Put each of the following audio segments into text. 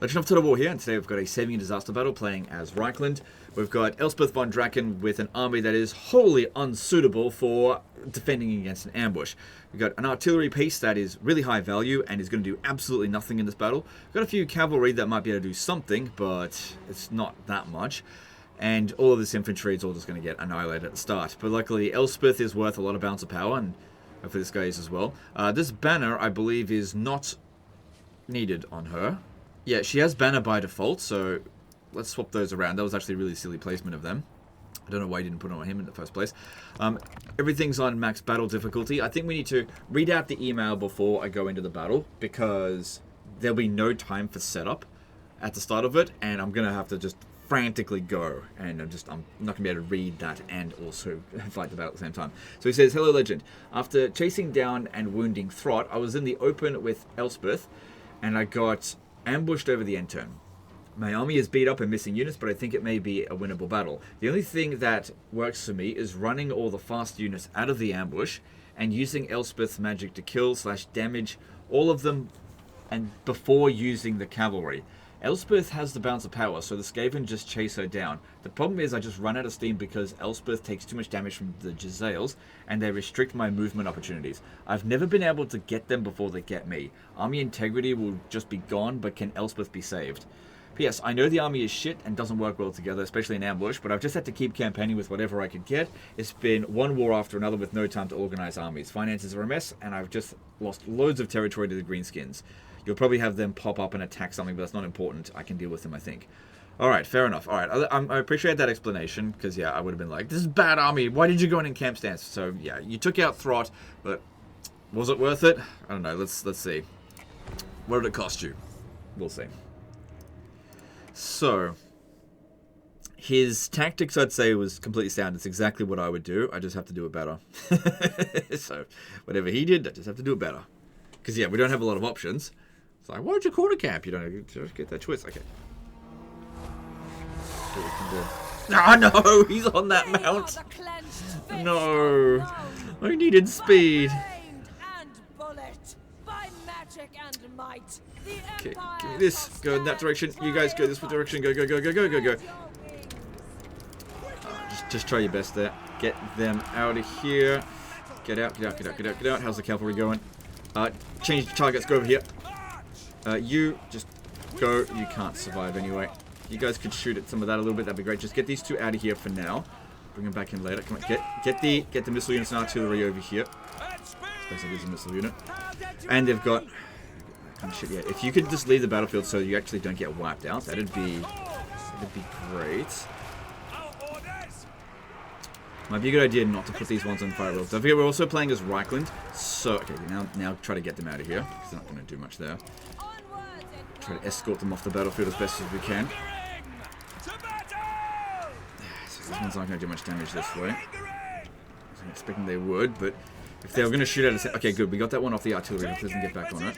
Legend of Total War here, and today we've got a saving and disaster battle playing as Reichland. We've got Elspeth von Draken with an army that is wholly unsuitable for defending against an ambush. We've got an artillery piece that is really high value and is going to do absolutely nothing in this battle. We've got a few cavalry that might be able to do something, but it's not that much. And all of this infantry is all just going to get annihilated at the start. But luckily, Elspeth is worth a lot of bounce of power, and hopefully this guy is as well. This banner, I believe, is not needed on her. Yeah, she has banner by default, so let's swap those around. That was actually a really silly placement of them. I don't know why you didn't put it on him in the first place. Everything's on max battle difficulty. I think we need to read out the email before I go into the battle, because there'll be no time for setup at the start of it, and I'm going to have to just frantically go, and I'm not going to be able to read that and also fight the battle at the same time. So he says, "Hello, Legend. After chasing down and wounding Throt, I was in the open with Elspeth, and I got ambushed over the end turn. My army is beat up and missing units, but I think it may be a winnable battle. The only thing that works for me is running all the fast units out of the ambush and using Elspeth's magic to kill/damage all of them and before using the cavalry. Elspeth has the bounce of power, so the Skaven just chase her down. The problem is I just run out of steam because Elspeth takes too much damage from the Giselles, and they restrict my movement opportunities. I've never been able to get them before they get me. Army integrity will just be gone, but can Elspeth be saved? P.S. I know the army is shit and doesn't work well together, especially in ambush, but I've just had to keep campaigning with whatever I could get. It's been one war after another with no time to organize armies. Finances are a mess, and I've just lost loads of territory to the Greenskins. You'll probably have them pop up and attack something, but that's not important. I can deal with them, I think." Alright, fair enough. Alright, I appreciate that explanation, because, yeah, I would have been like, this is bad army. Why did you go in camp stance? So, yeah, you took out Throt, but was it worth it? I don't know. Let's see. What did it cost you? We'll see. So, his tactics, I'd say, was completely sound. It's exactly what I would do. I just have to do it better. So, whatever he did, I just have to do it better. Because, yeah, we don't have a lot of options. It's like, why would you corner camp? You don't get that choice. Okay. See what we can do. Oh, no! He's on that mount! No! I needed speed. Okay, give me this. Go in that direction. You guys go this direction. Go, go, go, go, go, go, go. Just try your best there. Get them out of here. Get out, get out, get out, get out, get out. How's the cavalry going? Change targets. Go over here. You just go. You can't survive anyway. You guys could shoot at some of that a little bit. That'd be great. Just get these two out of here for now. Bring them back in later. Come on, get the missile units and artillery over here. Suppose it is a missile unit. And they've got. Oh, shit, yeah. If you could just leave the battlefield so you actually don't get wiped out, that'd be great. Might be a good idea not to put these ones on fire. Don't forget, we're also playing as Reichland. So, okay, now try to get them out of here, because they're not going to do much there. Try to escort them off the battlefield as best as we can. So these ones aren't going to do much damage this way. I was expecting they would, but if they were going to shoot at us... Okay, good, we got that one off the artillery. It doesn't get back on it.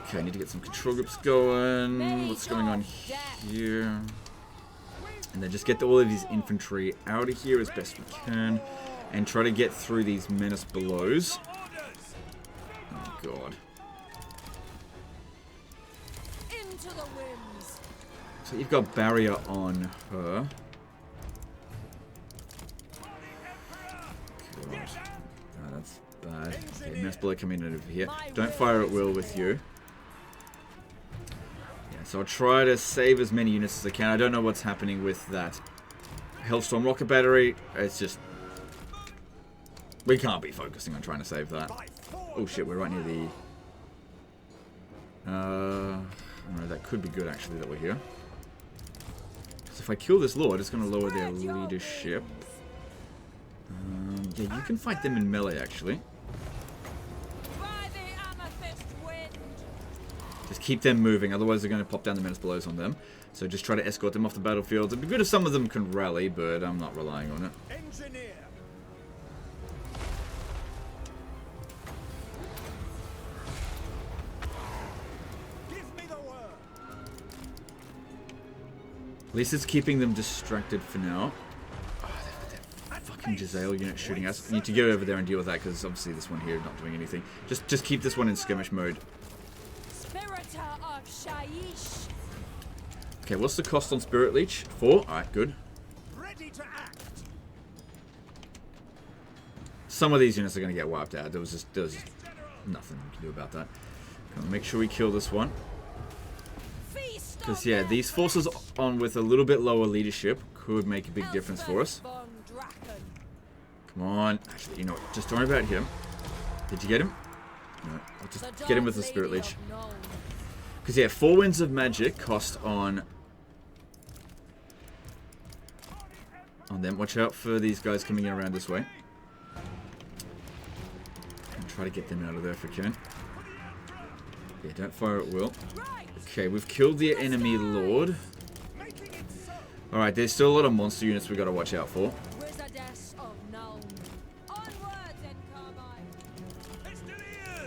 Okay, I need to get some control groups going. What's going on here? And then just get all of these infantry out of here as best we can. And try to get through these menace belows. Oh, God. So you've got barrier on her. God. Oh, that's bad. Okay, menace below coming in over here. Don't fire at will with you. So I'll try to save as many units as I can. I don't know what's happening with that Hellstorm rocket battery. It's just... we can't be focusing on trying to save that. Oh shit, we're right near the... no, that could be good actually that we're here. So if I kill this lord, it's going to lower their leadership. Yeah, you can fight them in melee actually. Just keep them moving, otherwise they're going to pop down the menace belows on them. So just try to escort them off the battlefield. It'd be good if some of them can rally, but I'm not relying on it. Engineer. Give me the word. At least it's keeping them distracted for now. Oh, that fucking Giselle unit shooting us. I need to get over there and deal with that, because obviously this one here is not doing anything. Just keep this one in skirmish mode. Okay, what's the cost on Spirit Leech? 4? Alright, good. Some of these units are going to get wiped out. There was just nothing we can do about that. Make sure we kill this one. Because, yeah, these forces on with a little bit lower leadership could make a big difference for us. Come on. Actually, you know what? Just don't worry about him. Did you get him? No. I'll just get him with the Spirit Leech. Because, yeah, 4 Winds of Magic cost on them. Watch out for these guys coming in around this way. And try to get them out of there if we can. Yeah, don't fire at will. Okay, we've killed the enemy lord. Alright, there's still a lot of monster units we got to watch out for.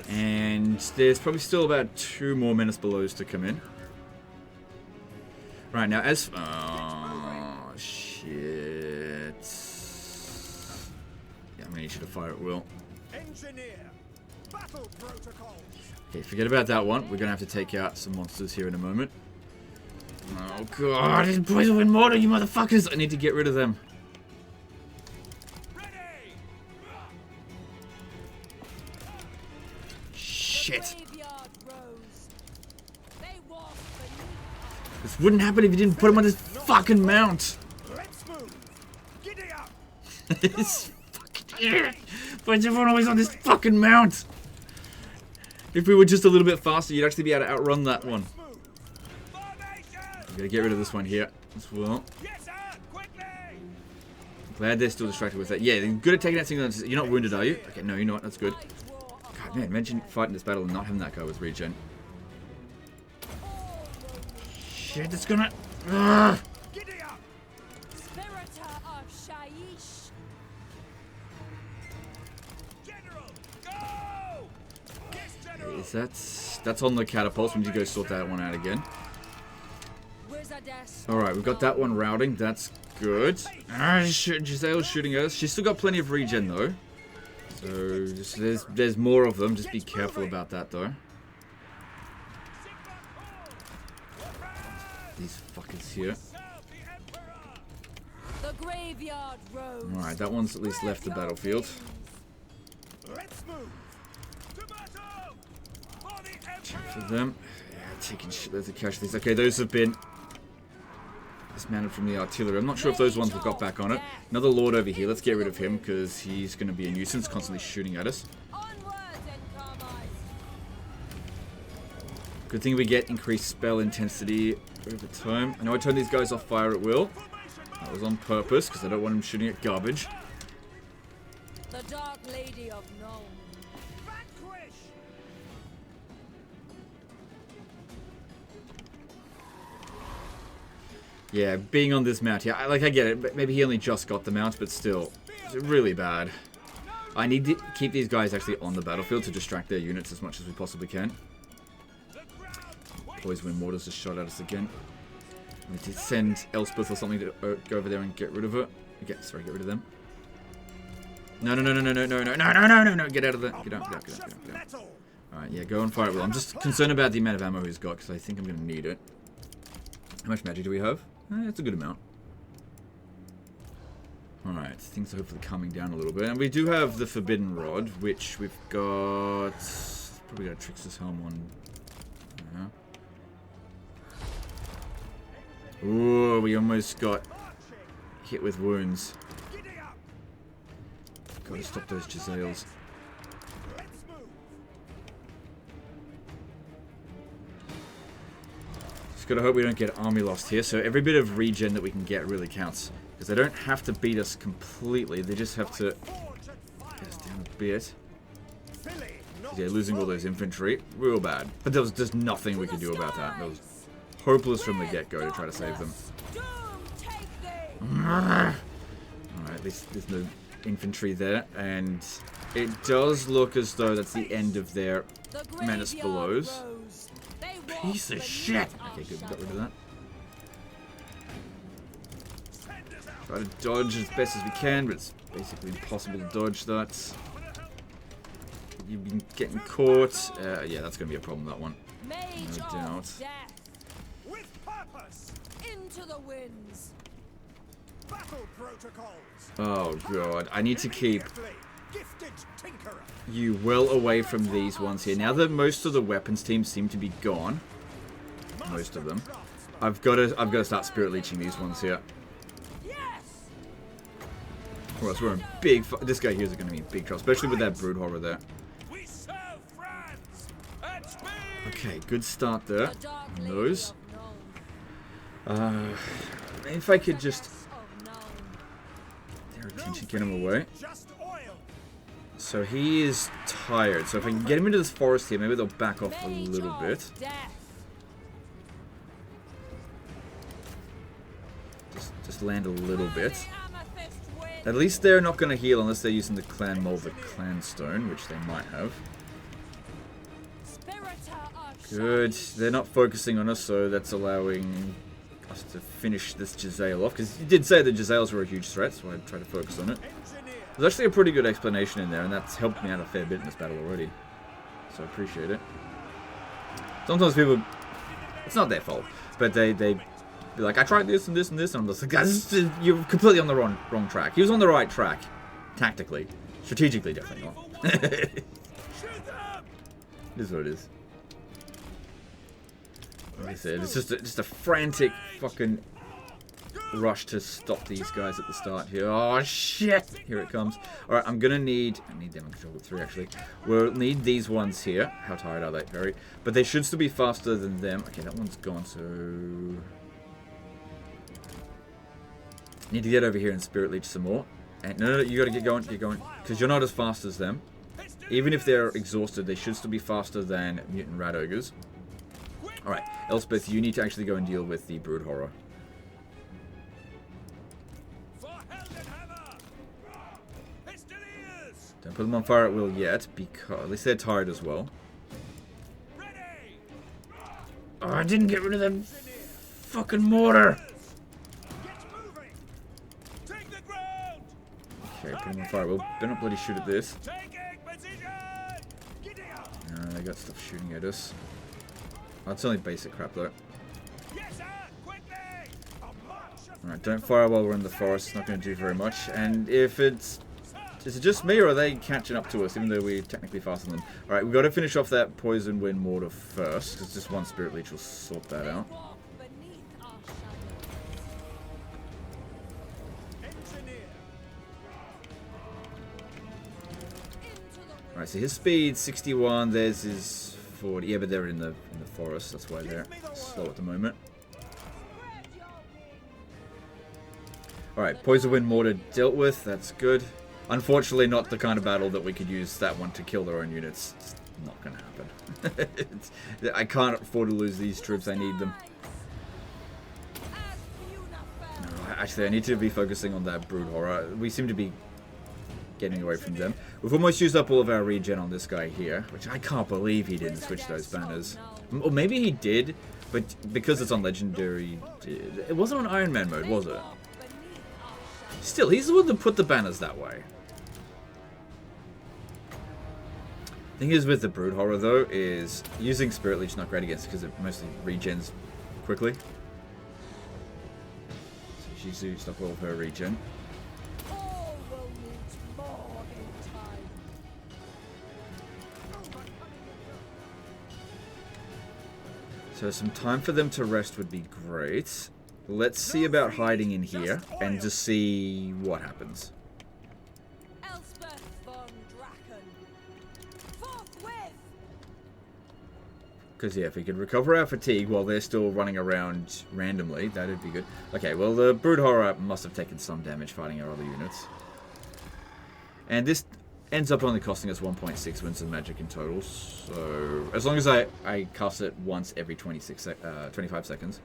And there's probably still about 2 more Menace Belows to come in. Right, now as... Oh, shit. Yeah, I'm going to need you to fire at will. Okay, forget about that one. We're going to have to take out some monsters here in a moment. Oh, God. It's Poison Wind Mortar, you motherfuckers! I need to get rid of them. Shit. This wouldn't happen if you didn't put him on his fucking mount. This fucking... Why is everyone always on this fucking mount? If we were just a little bit faster, you'd actually be able to outrun that one. I'm gonna get rid of this one here as well. Glad they're still distracted with that. Yeah, they're good at taking out things. You're not wounded, are you? Okay, no, you're not. That's good. God, man, imagine fighting this battle and not having that guy with regen. Shit, it's gonna... Ugh. That's on the catapults. We need to go sort that one out again. Alright, we've got that one routing. That's good. Gisele's shooting at us. She's still got plenty of regen though. So there's more of them. Just be careful about that though. These fuckers here. Alright, that one's at least left the battlefield. Check for them. Yeah, taking shitloads of casualties. Okay, those have been dismounted from the artillery. I'm not sure if those ones have got back on it. Another lord over here. Let's get rid of him because he's going to be a nuisance, constantly shooting at us. Good thing we get increased spell intensity over time. I know I turned these guys off fire at will. That was on purpose because I don't want them shooting at garbage. The Dark Lady of Nome. Yeah, being on this mount here, I get it, but maybe he only just got the mount, but still, it's really bad. I need to keep these guys actually on the battlefield to distract their units as much as we possibly can. Poison Wind Mortars just shot at us again. We need to send Elspeth or something to go over there and get rid of it. Okay, sorry, get rid of them. No, get out of there. Get out. Alright, yeah, go and fire it well. I'm just concerned about the amount of ammo he's got, because I think I'm going to need it. How much magic do we have? It's a good amount. Alright, things are hopefully calming down a little bit. And we do have the Forbidden Rod, which we've got... Probably got Trix's Helm on. Ooh, we almost got hit with wounds. Gotta stop those Giselles. Just gotta hope we don't get army lost here. So every bit of regen that we can get really counts. Because they don't have to beat us completely. They just have to get us down a bit. Yeah, losing all those infantry. Real bad. But there was just nothing we could do about that. That was hopeless from the get-go to try to save them. Alright, at least there's no infantry there. And it does look as though that's the end of their Menace Belows. Piece of shit! Okay, good, we got rid of that. Try to dodge as best as we can, but it's basically impossible to dodge that. You've been getting caught. Yeah, that's going to be a problem, that one. Mage No of doubt. death. With purpose. Into the winds. Battle protocols. Oh god, I need to keep Immediately. Gifted tinkerer. you well away from these ones here. Now that most of the weapons teams seem to be gone, most of them, I've got to start spirit leeching these ones here. Yes. Or else we're in big. This guy here is going to be in big trouble, especially with that brood horror there. We serve France at speed. Okay, good start there. The dark On lady those. of Nome. If I could just Of Nome. their attention, get him away. Just oil. So he is tired. So if I can get him into this forest here, maybe they'll back off a Mage little of bit. Death. Just land a little bit. The amethyst wind. At least they're not going to heal unless they're using the clan mold, the clan stone, which they might have. Spirita of Good. Shade. They're not focusing on us, so that's allowing us to finish this Giselle off. Because you did say the Giselles were a huge threat, so I tried to focus on it. Engineer. There's actually a pretty good explanation in there, and that's helped me out a fair bit in this battle already. So I appreciate it. Sometimes people, it's not their fault, but they be like, I tried this and this and this, and I'm just like, guys, you're completely on the wrong track. He was on the right track, tactically, strategically, definitely not. It Shoot them. is what it is. Like I said, it's just a frantic fucking rush to stop these guys at the start here. Oh shit! Here it comes. Alright, I need them in control group 3 actually. We'll need these ones here. How tired are they? Very. But they should still be faster than them. Okay, that one's gone, so need to get over here and spirit leech some more. And no, you gotta get going, because you're not as fast as them. Even if they're exhausted, they should still be faster than mutant rat ogres. Alright, Elspeth, you need to actually go and deal with the brood horror. For Heldenhammer. Pistoliers. Don't put them on fire at will yet, because at least they're tired as well. Ready. Oh, I didn't get rid of that fucking mortar! Get moving. Take the ground. Okay, put them on fire at will. Better not bloody shoot at this. Taking position. Giddy up. They got stuff shooting at us. Oh, it's only basic crap though. Yes, sir. Quickly. A march of Alright, don't fire while we're in the forest. It's not going to do very much. And if it's... Is it just me, or are they catching up to us, even though we're technically faster than them? Alright, we've got to finish off that poison wind mortar first, because just one spirit leech will sort that out. Walk beneath our shadows. engineer. Into the Alright, so his speed's 61, theirs is 40. Yeah, but they're in the forest, that's why they're slow at the moment. spread your wings. Alright, poison wind mortar dealt with, that's good. Unfortunately, not the kind of battle that we could use that one to kill their own units. It's not going to happen. I can't afford to lose these troops, I need them. As Unifel. No, actually, I need to be focusing on that brood horror. We seem to be getting away from them. We've almost used up all of our regen on this guy here, which I can't believe he didn't switch those banners. Or maybe he did, but because it's on legendary, it wasn't on Iron Man mode, was it? Walk beneath our shadows. Still, he's the one that put the banners that way. Thing is with the brood horror though, is using spirit leech not great against because it mostly regens quickly. So she's used up all of her regen. All will need more in time. So some time for them to rest would be great. Let's see about hiding in here and just see what happens. Elspeth von Draken. Forthwith. Because yeah, if we could recover our fatigue while they're still running around randomly, that'd be good. Okay, well the brood horror must have taken some damage fighting our other units. And this ends up only costing us 1.6 wins of magic in total. So as long as I cast it once every 25 seconds.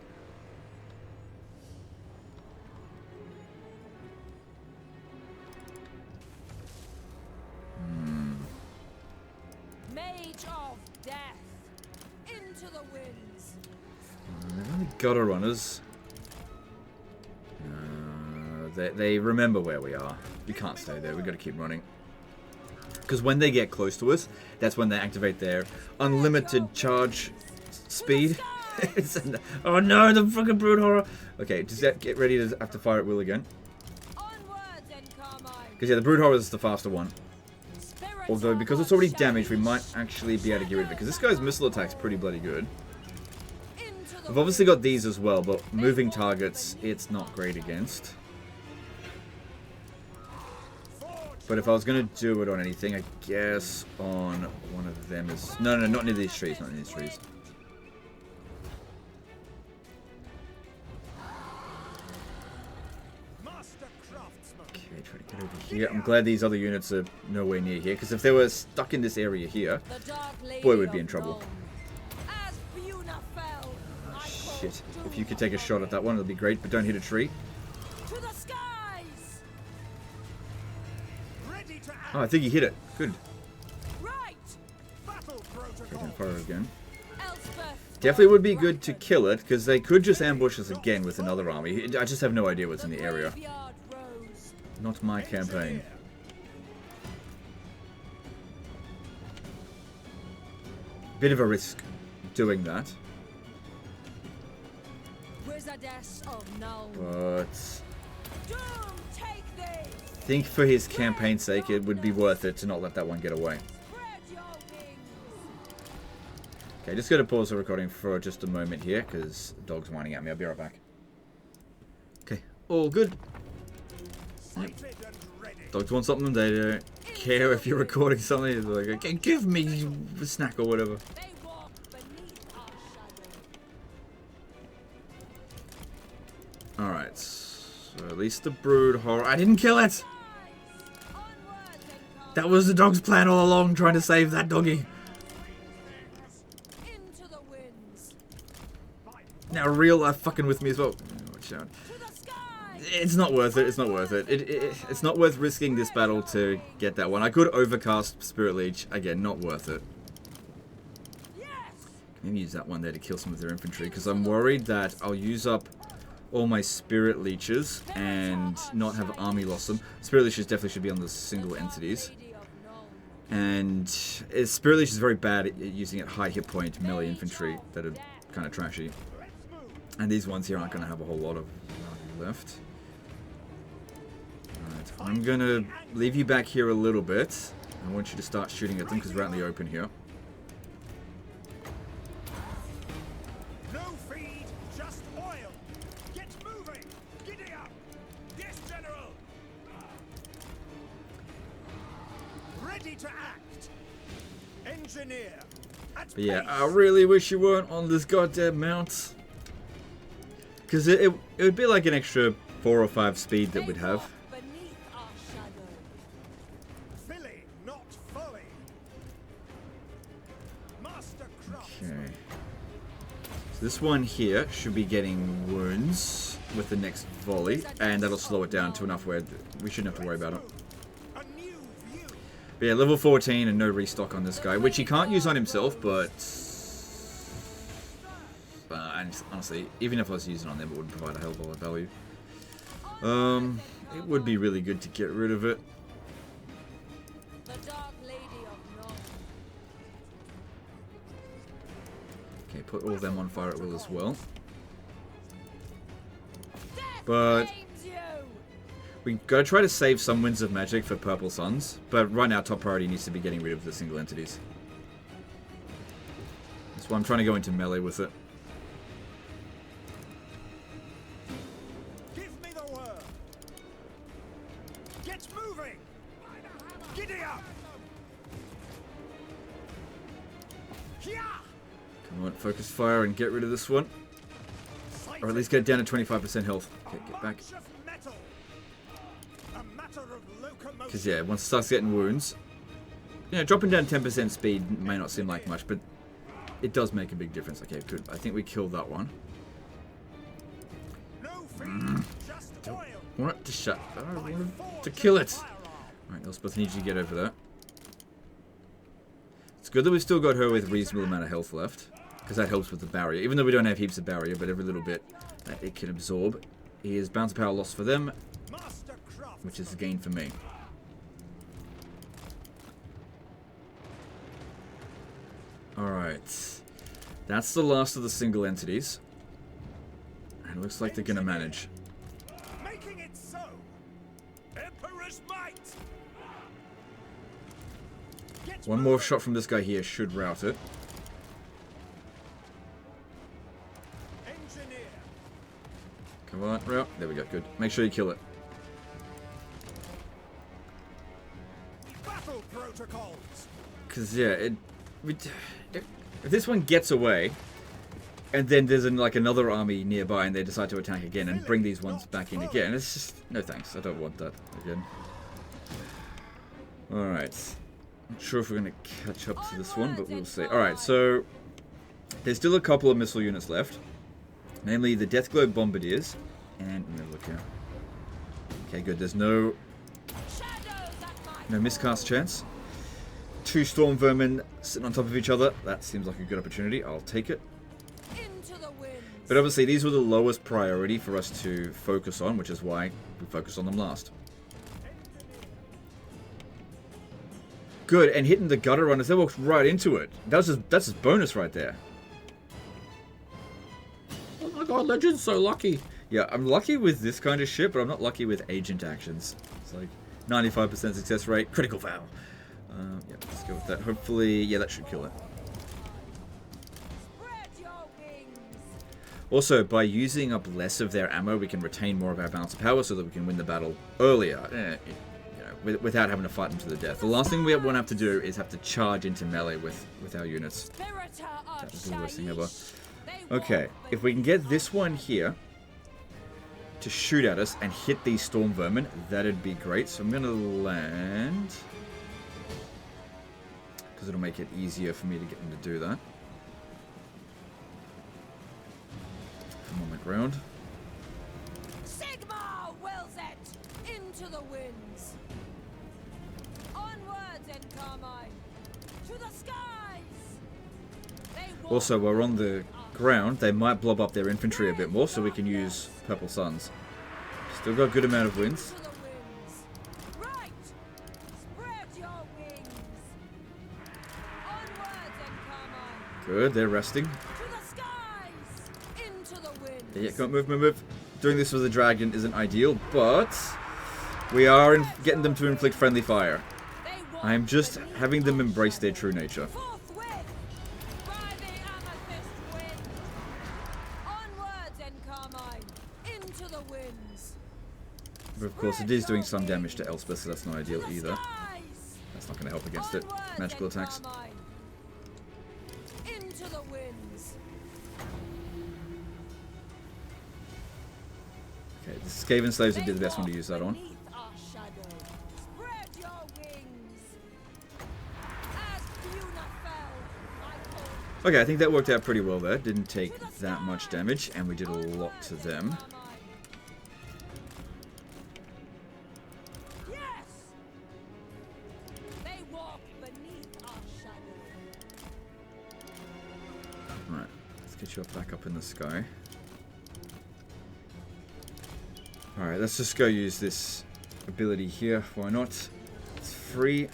Mage of death. Into the winds. They've only got our runners. They remember where we are. You can't stay there. We've got to keep running. Because when they get close to us, that's when they activate their unlimited charge speed. Oh no, the fucking brood horror. Okay, just get ready to have to fire at will again. Because yeah, the brood horror is the faster one. Although because it's already damaged, we might actually be able to get rid of it. Because this guy's missile attack's pretty bloody good. We've obviously got these as well, but moving targets, it's not great against. But if I was going to do it on anything, I guess on one of them is... No, not near these trees, not near these trees. Okay, try to get over here. I'm glad these other units are nowhere near here, because if they were stuck in this area here, boy, we'd be in trouble. Oh, shit. If you could take a shot at that one, it'll be great, but don't hit a tree. Oh, I think he hit it. Good. Okay, don't fire again. Definitely would be good to kill it, because they could just ambush us again with another army. I just have no idea what's in the area. Not my campaign. Bit of a risk doing that. But I think for his campaign's sake, it would be worth it to not let that one get away. Okay, just going to pause the recording for just a moment here, because the dog's whining at me. I'll be right back. Okay, all good. Yep. Dogs want something, they don't care if you're recording something. It's like, okay, give me a snack or whatever. Alright, so at least the brood horror. I didn't kill it! That was the dog's plan all along, trying to save that doggy. Now real life fucking with me as well. Watch out. It's not worth it, it's not worth it. It's not worth risking this battle to get that one. I could overcast Spirit Leech. Again, not worth it. Maybe use that one there to kill some of their infantry, because I'm worried that I'll use up all my Spirit Leeches and not have army loss them. Spirit Leeches definitely should be on the single entities. And Spirit Leech is very bad at using at high hit point melee infantry that are kind of trashy. And these ones here aren't going to have a whole lot of left. Alright, I'm going to leave you back here a little bit. I want you to start shooting at them because we're out in the open here. No feed, just oil. Get moving. Giddy up. Yes, General. Ready to act. Engineer. But yeah, I really wish you weren't on this goddamn mount. Because it would be like an extra 4 or 5 speed that we'd have. Okay. So this one here should be getting wounds with the next volley, and that'll slow it down to enough where we shouldn't have to worry about it. But yeah, level 14 and no restock on this guy, which he can't use on himself, but... and honestly, even if I was using it on them, it wouldn't provide a hell of a lot of value. It would be really good to get rid of it. Okay, put all of them on fire at will as well. But we gotta try to save some Winds of Magic for Purple Suns. But right now, top priority needs to be getting rid of the single entities. That's why I'm trying to go into melee with it. Come on, focus fire and get rid of this one. Or at least get down to 25% health. Okay, get back. Because yeah, once it starts getting wounds, you know, dropping down 10% speed may not seem like much, but it does make a big difference. Okay, good. I think we killed that one. Don't want it to shut. I don't want it to kill it. Alright, Elspeth needs you to get over that. It's good that we've still got her with a reasonable amount of health left, because that helps with the barrier. Even though we don't have heaps of barrier, but every little bit that it can absorb is bounce power loss for them, which is a gain for me. Alright. That's the last of the single entities. And it looks like they're going to manage. Making it so. Emperor's might. Get One more shot from this guy here should rout it. engineer. Come on, rout. There we go, good. Make sure you kill it. Battle protocols. Because, yeah, if this one gets away, and then there's like another army nearby and they decide to attack again and bring these ones back in again, it's just, no thanks, I don't want that again. Alright. Not sure if we're going to catch up to this one, but we'll see. Alright, so there's still a couple of missile units left. Namely the Deathglow Bombardiers. And, let me look here. Okay, good, there's no miscast chance. 2 Storm Vermin sitting on top of each other. That seems like a good opportunity. I'll take it. But obviously these were the lowest priority for us to focus on, which is why we focused on them last. Good, and hitting the gutter runners, they walked right into it. That's just bonus right there. Oh my god, Legend's so lucky. Yeah, I'm lucky with this kind of shit, but I'm not lucky with agent actions. It's like 95% success rate, critical foul. Yeah, let's go with that. Hopefully, yeah, that should kill it. Also, by using up less of their ammo, we can retain more of our balance of power so that we can win the battle earlier, you know, without having to fight them to the death. The last thing we want to have to do is have to charge into melee with our units. That was the worst thing ever. Okay, if we can get this one here to shoot at us and hit these Storm Vermin, that'd be great. So I'm going to land, because it'll make it easier for me to get them to do that. I'm on the ground. Sigma wills it into the winds. Onwards and Carmine to the skies. Also, while we're on the ground, they might blob up their infantry a bit more, so we can use Purple Suns. Still got a good amount of winds. Right. Spread your wings. Onwards and Carmine Good, they're resting. to the skies. Into the winds. Yeah, come on, move, move, move. Doing this with a dragon isn't ideal, but we are getting them to inflict friendly fire. I am just having them embrace their true nature. Forthwith. Driving amethyst wind. Onwards and Carmine into the winds. But of course, it is doing some damage to Elspeth, so that's not ideal To the either. skies. That's not going to help against it. Onwards Magical and attacks. Carmine. Into the winds. Okay, the Skaven Slaves would be the best one to use that on. Beneath our shadow. Spread your wings. As Fiona fell, I called Okay, I think that worked out pretty well there. Didn't take that much damage, and we did a lot to them. Yes. They walk beneath our shadow. Alright, let's get you back up in the sky. Alright, let's just go use this ability here. Why not? It's free.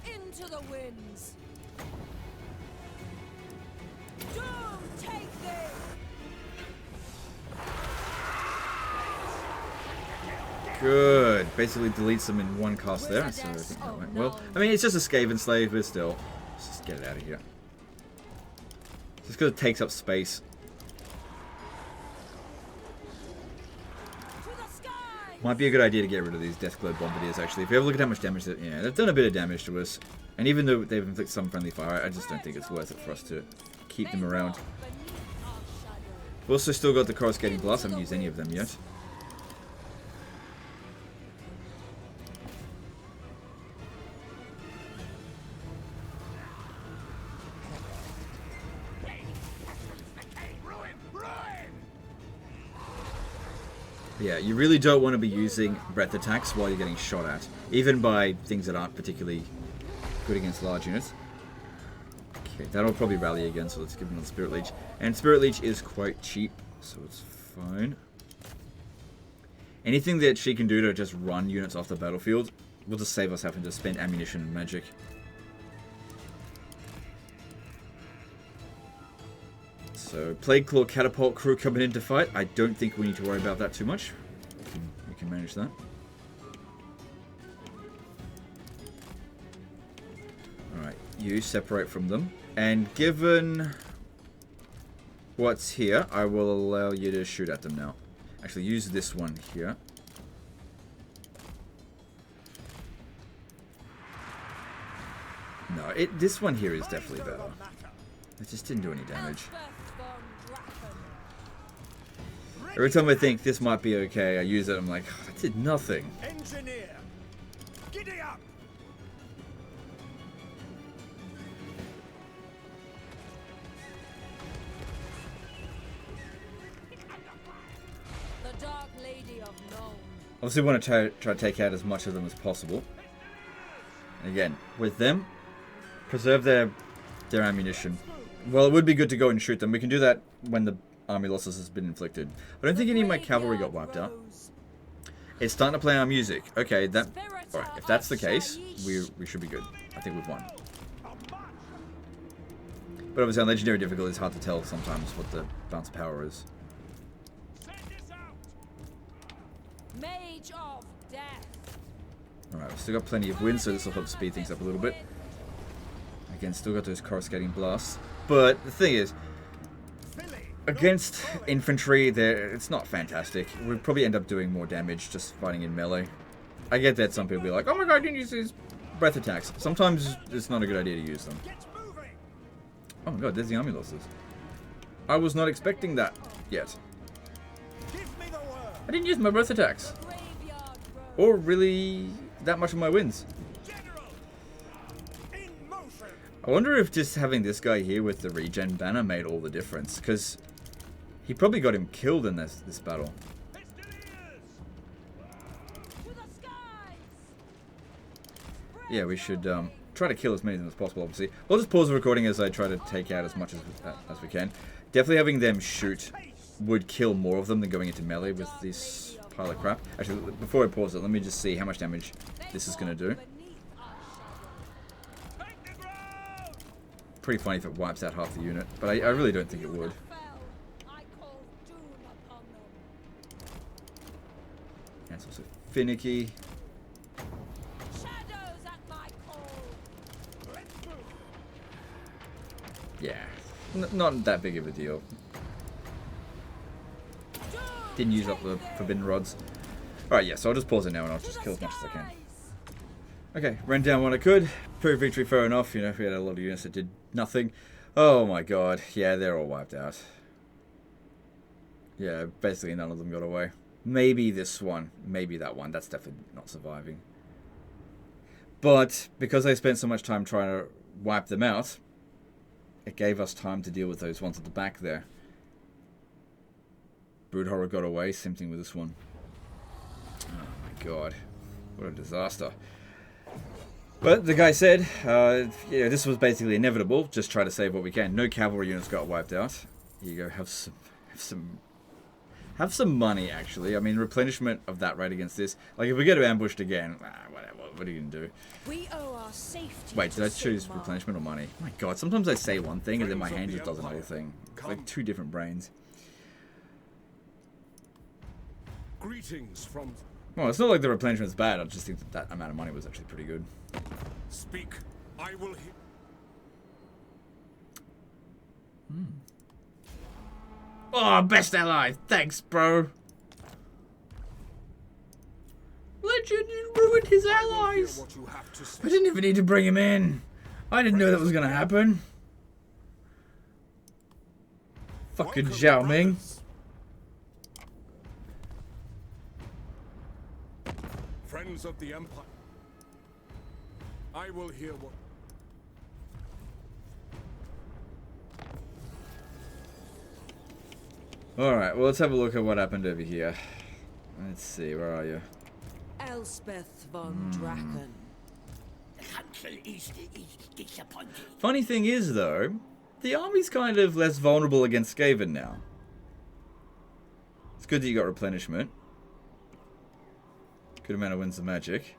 Into the winds. Doom take thee. Good. Basically deletes them in one cast there, so I think that went well. I mean, it's just a Skaven Slave, but still. Let's just get it out of here. Just because it takes up space. To the skies. Might be a good idea to get rid of these Deathglow Bombardiers, actually. If you ever look at how much damage that... Yeah, they've done a bit of damage to us. And even though they've inflicted some friendly fire, I just don't think it's worth it for us to keep them around. Beneath our shadow. We've also still got the Coruscating Blast. I haven't used any of them yet. Ruin! Ruin! Yeah, you really don't want to be using breath attacks while you're getting shot at. Even by things that aren't particularly good against large units. Okay, that'll probably rally again, so let's give him the Spirit Leech. And Spirit Leech is quite cheap, so it's fine. Anything that she can do to just run units off the battlefield will just save us having to spend ammunition and magic. So, Plague Claw Catapult crew coming in to fight. I don't think we need to worry about that too much. We can manage that. Alright, you separate from them. And given what's here, I will allow you to shoot at them now. Actually, use this one here. No, this one here is definitely better. It just didn't do any damage. Every time I think this might be okay, I use it, I'm like, oh, that did nothing. Engineer, giddy up. The Dark Lady of Nome. Obviously, we want to try to take out as much of them as possible. And again, with them, preserve their ammunition. Well, it would be good to go and shoot them. We can do that when the army losses has been inflicted. I don't think any of my cavalry got wiped out. It's starting to play our music. Okay, that. All right, if that's the case, we should be good. I think we've won. But obviously, on legendary difficulty, it's hard to tell sometimes what the bounce power is. Mage of Death. All right, we've still got plenty of wind, so this will help speed things up a little bit. Again, still got those coruscating blasts. But the thing is, against infantry, it's not fantastic. We'll probably end up doing more damage just fighting in melee. I get that some people be like, oh my god, I didn't use these breath attacks. Sometimes it's not a good idea to use them. Oh my god, there's the army losses. I was not expecting that yet. I didn't use my breath attacks. Or really that much of my wins. I wonder if just having this guy here with the regen banner made all the difference, because he probably got him killed in this battle. Yeah, we should try to kill as many of them as possible, obviously. We'll just pause the recording as I try to take out as much as we can. Definitely having them shoot would kill more of them than going into melee with this pile of crap. Actually, before I pause it, let me just see how much damage this is going to do. Pretty funny if it wipes out half the unit, but I really don't think it would. Yeah, it's also finicky. Yeah, not that big of a deal. Didn't use up the forbidden rods. Alright, yeah, so I'll just pause it now and I'll just kill as much as I can. Okay, ran down what I could. Proved victory fair enough. You know, we had a lot of units that did nothing. Oh my god. Yeah, they're all wiped out. Yeah, basically none of them got away. Maybe this one. Maybe that one. That's definitely not surviving. But because I spent so much time trying to wipe them out, it gave us time to deal with those ones at the back there. Brood Horror got away. Same thing with this one. Oh my god. What a disaster. But the guy said, yeah, this was basically inevitable. Just try to save what we can. No cavalry units got wiped out. Here you go. Have some money, actually. I mean, replenishment of that rate against this. Like, if we get ambushed again, whatever. What are you gonna do? We owe our safety. Wait, did I choose replenishment or money? Oh my god, sometimes I say one thing and then my hand just does another thing. It's like two different brains. Greetings from. Well, it's not like the replenishment's bad. I just think that amount of money was actually pretty good. Speak. I will hear. Oh, best ally. Thanks, bro. Legend, you ruined his allies. What you have to say. I didn't even need to bring him in. I didn't know that was going to happen. Fucking Zhao Ming. Friends of the Empire. I will hear what. Alright, well, let's have a look at what happened over here. Let's see, where are you? Elspeth von Draken. Funny thing is, though, the army's kind of less vulnerable against Skaven now. It's good that you got replenishment. Good amount of winds of magic.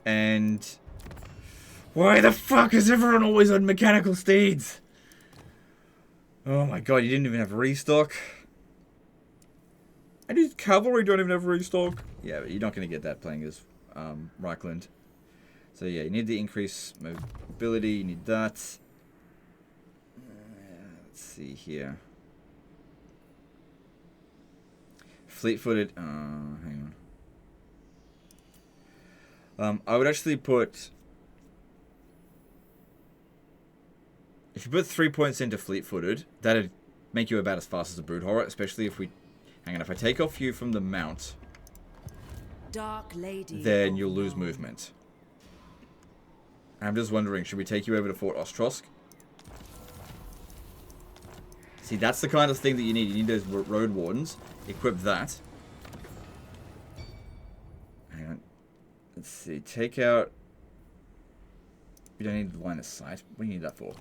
And why the fuck is everyone always on mechanical steeds? Oh my god, you didn't even have restock. And his cavalry don't even have restock. Yeah, but you're not going to get that playing as Reichland. So yeah, you need the increased mobility, you need that. Let's see here. Fleet-footed, hang on. I would actually put... If you put 3 points into fleet-footed, that'd make you about as fast as a brood horror, especially if we... Hang on, if I take off you from the mount, Dark Lady then you'll lose movement. I'm just wondering, should we take you over to Fort Ostrosk? See, that's the kind of thing that you need. You need those road wardens. Equip that. Hang on. Let's see. Take out... You don't need the line of sight. What do you need that for?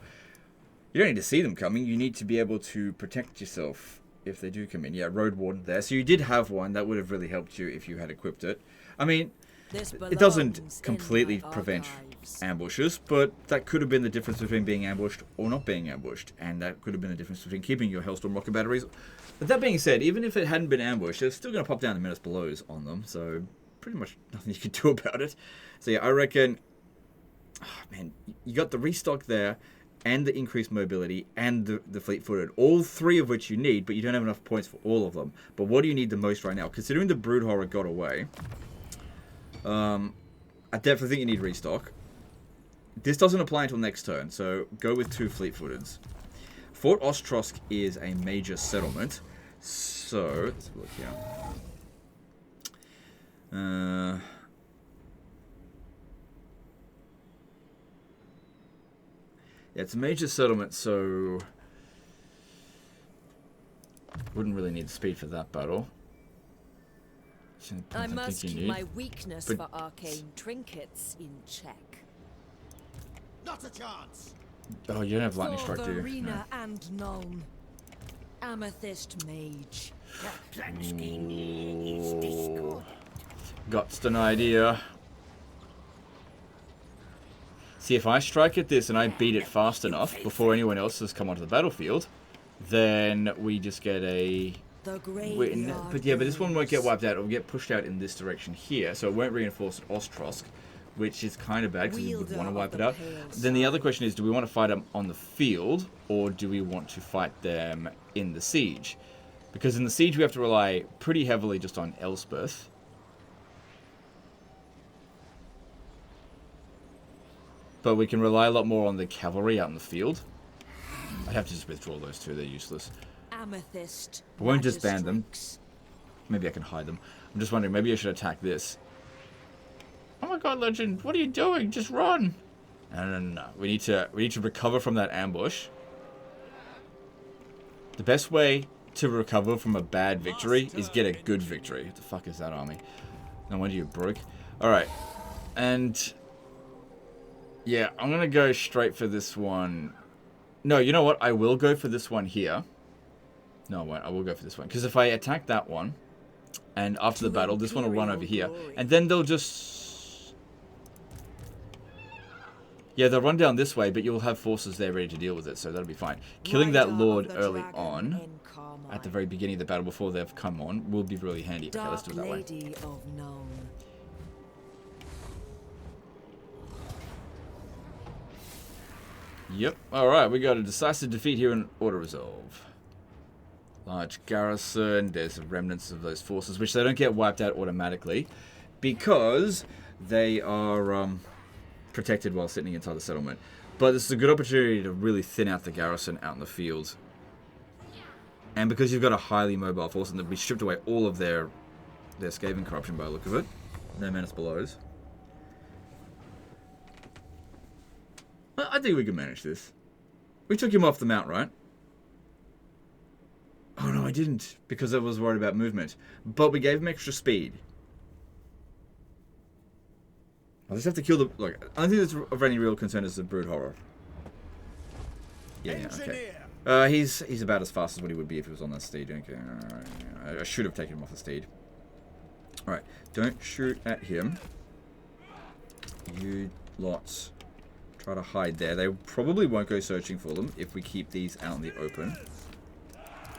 You don't need to see them coming. You need to be able to protect yourself if they do come in. Yeah, road warden there. So you did have one. That would have really helped you if you had equipped it. I mean, it doesn't completely prevent ambushes, but that could have been the difference between being ambushed or not being ambushed. And that could have been the difference between keeping your Hellstorm rocket batteries. But that being said, even if it hadn't been ambushed, it's still going to pop down the menace belows on them. So pretty much nothing you could do about it. So yeah, I reckon... Oh, man, you got the restock there, and the increased mobility, and the fleet-footed. All three of which you need, but you don't have enough points for all of them. But what do you need the most right now? Considering the brood horror got away, I definitely think you need restock. This doesn't apply until next turn, so go with 2 fleet-footeds. Fort Ostrosk is a major settlement, so let's have a look here. Yeah, it's a major settlement, so wouldn't really need speed for that battle. I must keep my weakness for arcane trinkets in check. Not a chance. Oh, you don't have lightning For strike, do you? Verena and Nuln. Amethyst Mage. Ooh. Got an idea. See, if I strike at this and I beat it fast enough before anyone else has come onto the battlefield, then we just get a win. But yeah, but this one won't get wiped out. It will get pushed out in this direction here, so it won't reinforce at Ostrosk, which is kind of bad because we would want to wipe it out. Then the other question is, do we want to fight them on the field, or do we want to fight them in the siege? Because in the siege we have to rely pretty heavily just on Elspeth. But we can rely a lot more on the cavalry out in the field. I'd have to just withdraw those two, they're useless. Amethyst. I won't just ban them. Maybe I can hide them. I'm just wondering, maybe I should attack this. Oh my god, Legend, what are you doing? Just run! No. We need to recover from that ambush. The best way to recover from a bad victory is get a good victory. What the fuck is that army? No wonder you broke. Alright. And... yeah, I'm going to go straight for this one. No, you know what? I will go for this one here. No, I won't. I will go for this one. Because if I attack that one, and after the battle, this one will run over here. And then they'll just... yeah, they'll run down this way, but you'll have forces there ready to deal with it, so that'll be fine. Killing that lord early on, at the very beginning of the battle, before they've come on, will be really handy. Okay, let's do it that way. Yep. Alright, we got a decisive defeat here in Auto Resolve. Large garrison. There's remnants of those forces, which they don't get wiped out automatically because they are protected while sitting inside the settlement. But this is a good opportunity to really thin out the garrison out in the field. And because you've got a highly mobile force, and we stripped away all of their scathing corruption by the look of it. No menace belows. I think we can manage this. We took him off the mount, right? Oh no, I didn't, because I was worried about movement. But we gave him extra speed. I just have to kill the... look, I don't think that's of any real concern as the brood horror. Yeah, okay. He's about as fast as what he would be if he was on that steed. Okay, alright. I should have taken him off the steed. Alright, don't shoot at him. You lots... try to hide there. They probably won't go searching for them if we keep these out in the open.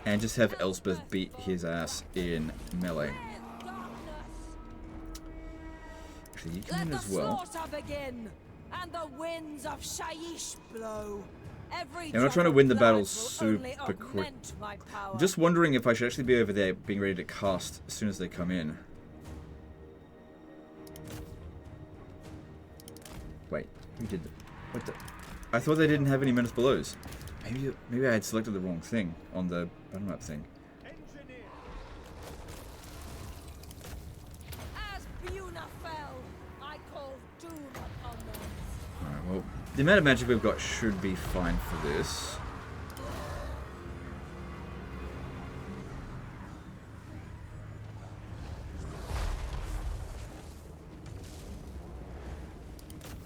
And just have Elspeth beat his ass in melee. Actually, you can Let win the as well. slaughter begin, and the winds of Shaiish blow. Every I'm not trying to drop win the of battle blood will only super quick. augment my power. I'm just wondering if I should actually be over there being ready to cast as soon as they come in. Wait, who did that? What the? I thought they didn't have any menace belows. Maybe I had selected the wrong thing on the battle map thing. Engineer. As Buna fell, I call doom upon them. Alright, well, the amount of magic we've got should be fine for this.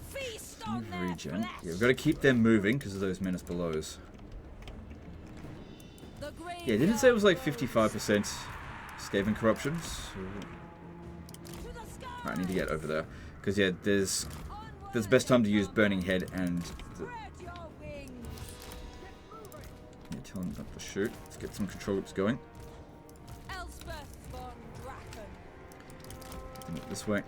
Feast on their Regen. flesh. Yeah, we've got to keep them moving because of those menace belows. The Yeah, didn't it say it was like graveyard 55% Skaven corruptions? to the sky. Right, I need to get over there. Because, yeah, there's the best time to use Burning Head and... Spread your wings. Yeah, tell them not to shoot. Let's get some control groups going. Elspeth von Draken. Get them up this way.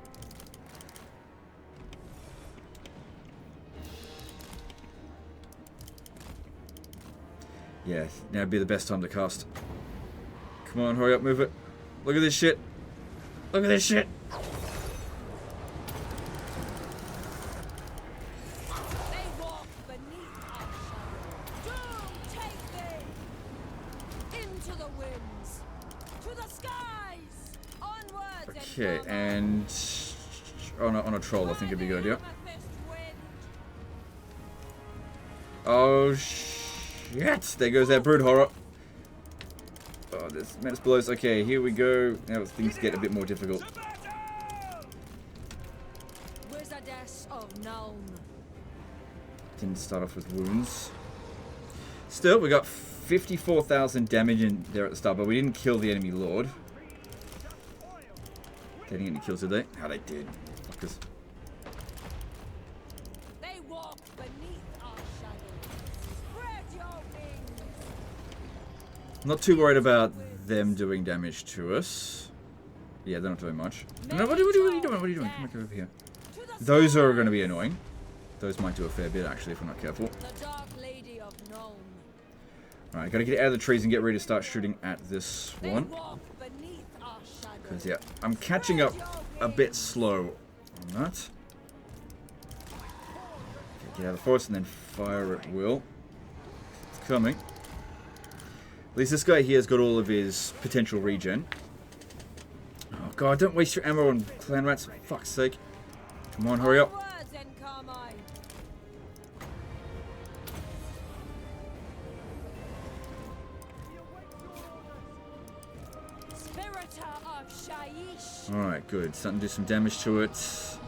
Yeah, now would be the best time to cast. Come on, hurry up, move it. Look at this shit. Look at this shit. They walk beneath our shadow. Doom take thee into the winds, to the skies, onwards Okay, and and on a troll, I think it'd be a good idea. amethyst wind. Oh shit! There goes that brood horror. Oh, there's menace blows. Okay, here we go. Now things get a bit more difficult. To battle! Wizardess of Nuln. Didn't start off with wounds. Still, we got 54,000 damage in there at the start, but we didn't kill the enemy lord. They didn't get any kills, did they? Oh, they did. Fuckers. They walk beneath our shadow. Spread your wings. Not too worried about them doing damage to us. Yeah, they're not doing much. No, what are you doing? What are you doing? Come over here. To the Those are going to be annoying. Those might do a fair bit, actually, if we're not careful. The Dark Lady of Nuln. Alright, gotta get out of the trees and get ready to start shooting at this They one. walk beneath our shadow. Because, yeah, I'm catching up a bit slow on that. Okay, get out of the forest and then fire at will. It's coming. At least this guy here has got all of his potential regen. Oh god, don't waste your ammo on clan rats, for fuck's sake. Come on, hurry up. Onwards and Carmine. Spiritor of Shaiish. Alright, good. Starting to do some damage to it. If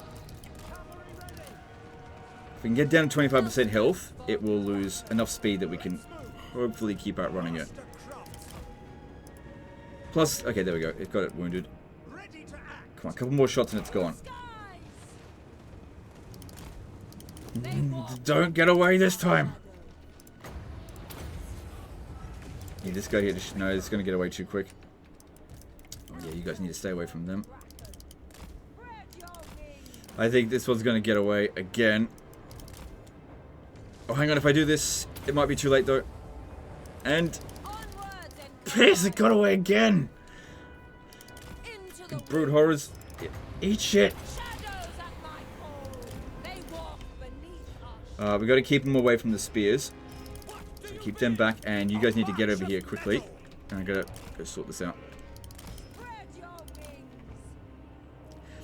we can get down to 25% health, it will lose enough speed that we can hopefully keep outrunning it. Plus, okay, there we go. It got it wounded. Ready to act. Come on, a couple more shots and it's gone. Skies. They walk Don't get away this time! Yeah, this guy here, no, it's going to get away too quick. Oh yeah, you guys need to stay away from them. spread your wings. I think this one's going to get away again. Oh, hang on, if I do this, it might be too late though. And... Onwards and Piss, it got away again! into the Brood horrors. Yeah, eat shit! shadows at my call. They walk beneath our We got to keep them away from the spears. What do So you keep them mean? back, and you guys need to get over here quickly. And I gotta go sort this out. spread your wings.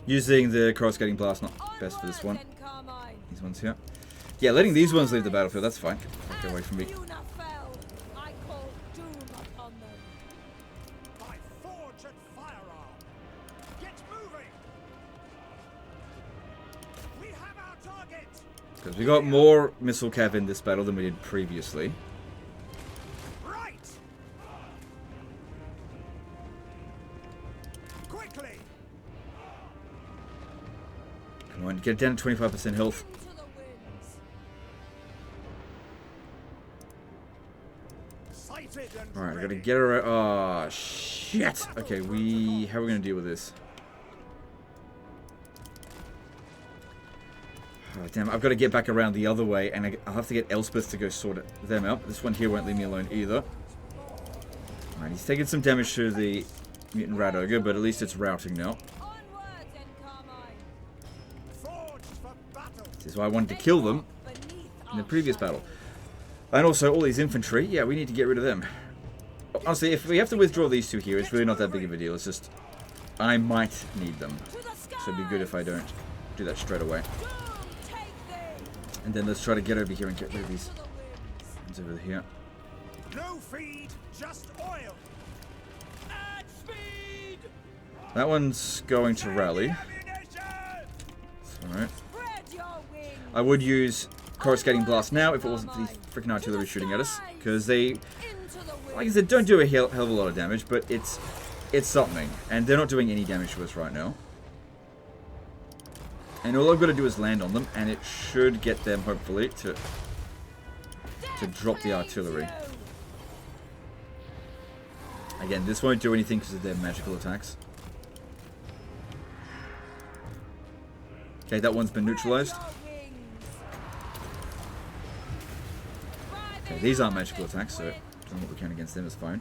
Using the coruscating blast, not best for this one. Onwards and Carmine. These ones here. Yeah, letting these ones leave the battlefield, that's fine. Get away As from me. Buna fell, I call doom upon them. By forge and firearm. Get moving. We have our target. Because we got more missile cav in this battle than we did previously. Right. Quickly. Come on, get down to 25% health. Into the winds. Sighted and Alright, I gotta get her. Oh, shit. Okay, how are we gonna deal with this? Oh, damn, I've got to get back around the other way, and I'll have to get Elspeth to go sort them out. This one here won't leave me alone either. Alright, he's taking some damage to the mutant rat ogre, but at least it's routing now. This is why I wanted to kill them in the previous battle. And also, all these infantry, yeah, we need to get rid of them. Honestly, if we have to withdraw these two here, it's really not that big of a deal. It's just, I might need them. So it'd be good if I don't do that straight away. And then let's try to get over here and get rid of these ones over here. No feed, just oil. Add speed. That one's going to rally. Alright. I would use Coruscating Blast now if it wasn't for these freaking artillery shooting at us. Because they, like I said, don't do a hell of a lot of damage, but it's something. And they're not doing any damage to us right now. And all I've got to do is land on them, and it should get them, hopefully, to drop the artillery. Again, this won't do anything because of their magical attacks. Okay, that one's been neutralized. Okay, these aren't magical attacks, so doing what we can against them is fine.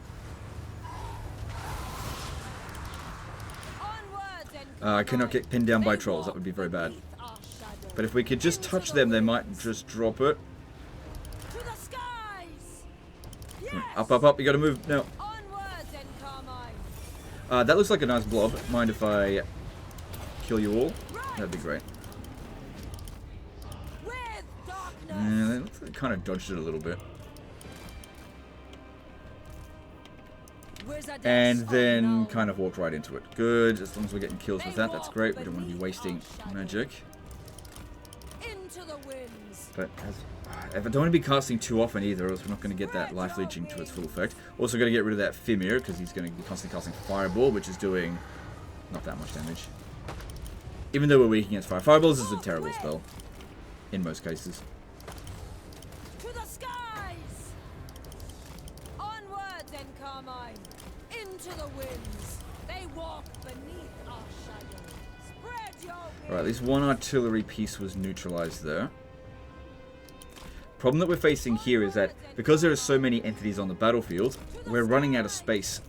I cannot get pinned down by trolls. That would be very bad. But if we could just touch them, they might just drop it. Up, up, up. You gotta move now. That looks like a nice blob. Mind if I kill you all? That'd be great. They looks like they kind of dodged it a little bit. And then kind of walked right into it. Good, as long as we're getting kills with that, that's great. We don't want to be wasting magic. But if I don't want to be casting too often either, or else we're not going to get that life leeching to its full effect. Also got to get rid of that Fimir, because he's going to be constantly casting Fireball, which is doing not that much damage. Even though we're weak against fire. Fireballs is a terrible spell. In most cases. Alright, at least one artillery piece was neutralized there. Problem that we're facing here is that because there are so many entities on the battlefield, we're running out of space